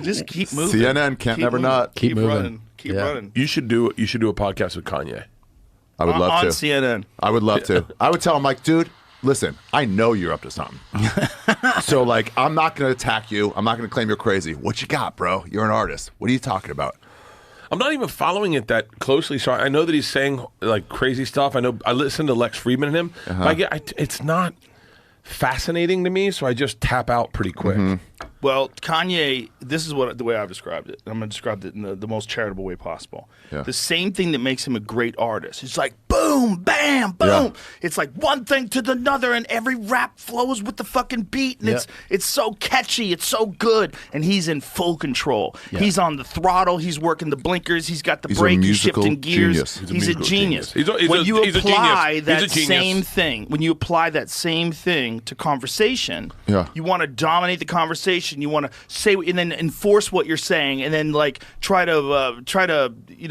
Just keep moving. CNN can't never moving. not. Keep running. Keep running. You should do a podcast with Kanye. I would love to. On CNN. I would love to. I would tell him, like, dude, listen, I know you're up to something. So, like, I'm not going to attack you. I'm not going to claim you're crazy. What you got, bro? You're an artist. What are you talking about? I'm not even following it that closely, so I know that he's saying like crazy stuff. I know I listen to Lex Friedman and him. But it's not fascinating to me, so I just tap out pretty quick. Well, Kanye, this is the way I've described it. I'm going to describe it in the most charitable way possible. Yeah. The same thing that makes him a great artist. It's like boom, bam, boom. Yeah. It's like one thing to the other, and every rap flows with the fucking beat, and it's so catchy, it's so good, and he's in full control. Yeah. He's on the throttle, he's working the blinkers, he's got the brake, he's shifting gears. He's a genius. When you apply that same thing, when you apply that same thing to conversation, you want to dominate the conversation. You want to say and then enforce what you're saying, and then like try to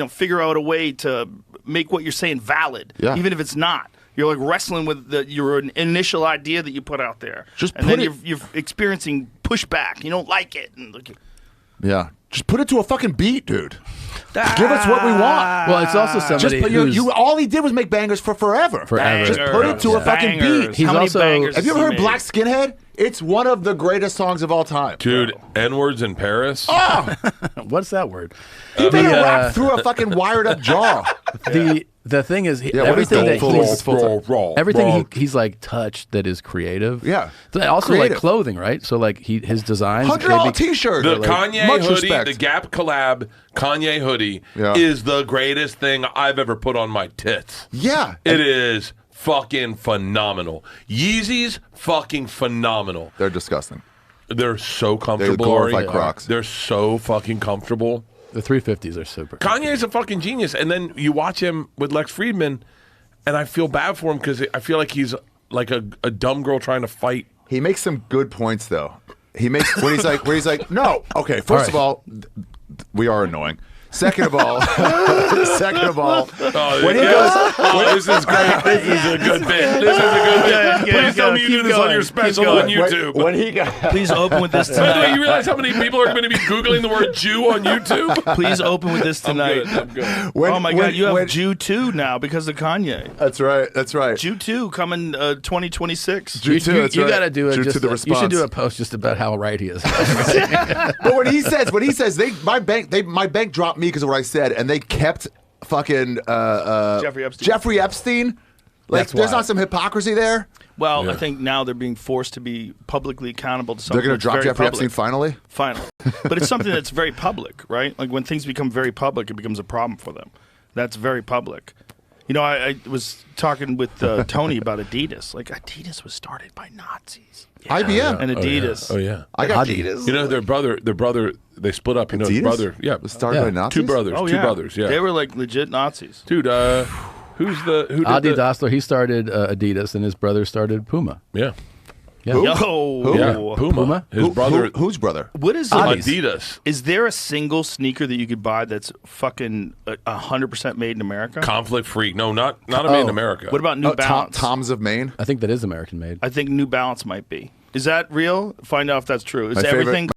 figure out a way to make what you're saying valid, even if it's not. You're like wrestling with your initial idea that you put out there, you're experiencing pushback. You don't like it, just put it to a fucking beat, dude. Give us what we want. Well, it's also somebody all he did was make bangers for forever. Just put it to a fucking beat. He's also. Have you ever heard Black Skinhead? It's one of the greatest songs of all time. Dude, N-words in Paris? Oh! What's that word? He made a rap through a fucking wired up jaw. The thing is, everything that everything he's like touched that is creative. Yeah. Also like clothing, right? So like his designs. $100 t-shirt. The Kanye hoodie, the Gap collab Kanye hoodie is the greatest thing I've ever put on my tits. Yeah. It is fucking phenomenal. Yeezys, fucking phenomenal. They're disgusting. They're so comfortable. They're glorified Crocs. They're so fucking comfortable. The 350s are super. Kanye's a fucking genius. And then you watch him with Lex Friedman, and I feel bad for him because I feel like he's like a dumb girl trying to fight. He makes some good points, though. He makes when he's like, no. Okay, first of all, we are annoying. Second of all, when he goes, this is great. This is a good bit. This is a good bit. Please tell me you do this on your special on YouTube. Please open with this By the way, tonight. you realize how many people are going to be Googling the word Jew on YouTube? Please open with this tonight. I'm good. Oh my God, you have Jew 2 now because of Kanye. That's right. Jew 2 coming 2026. Jew 2, that's you right. got to do it. Jew Just, 2 the response. you should do a post just about how right he is. But when he says my bank dropped me because of what I said, and they kept fucking Jeffrey Epstein. Like, there's not some hypocrisy there. Well, I think now they're being forced to be publicly accountable to something. They're going to drop Jeffrey Epstein finally? Finally. But it's something that's very public, right? Like when things become very public, it becomes a problem for them. That's very public. You know, I was talking with Tony about Adidas. Like, Adidas was started by Nazis. Yeah. IBM. And Adidas. Oh, yeah. I got Adidas. You know, their brother, they split up. You know, his brother. Yeah. Was started by Nazis? Two brothers. Oh, two brothers, yeah. They were like legit Nazis. Dude, who did Adi Dassler, he started Adidas, and his brother started Puma. Yeah. Yeah. Who? Yeah, Puma. His brother. Whose brother? What is Adidas. Is there a single sneaker that you could buy that's fucking 100% made in America? Conflict free. No, not made in America. What about New Balance? Tom's of Maine? I think that is American made. I think New Balance might be. Is that real? Find out if that's true. Is My favorite- everything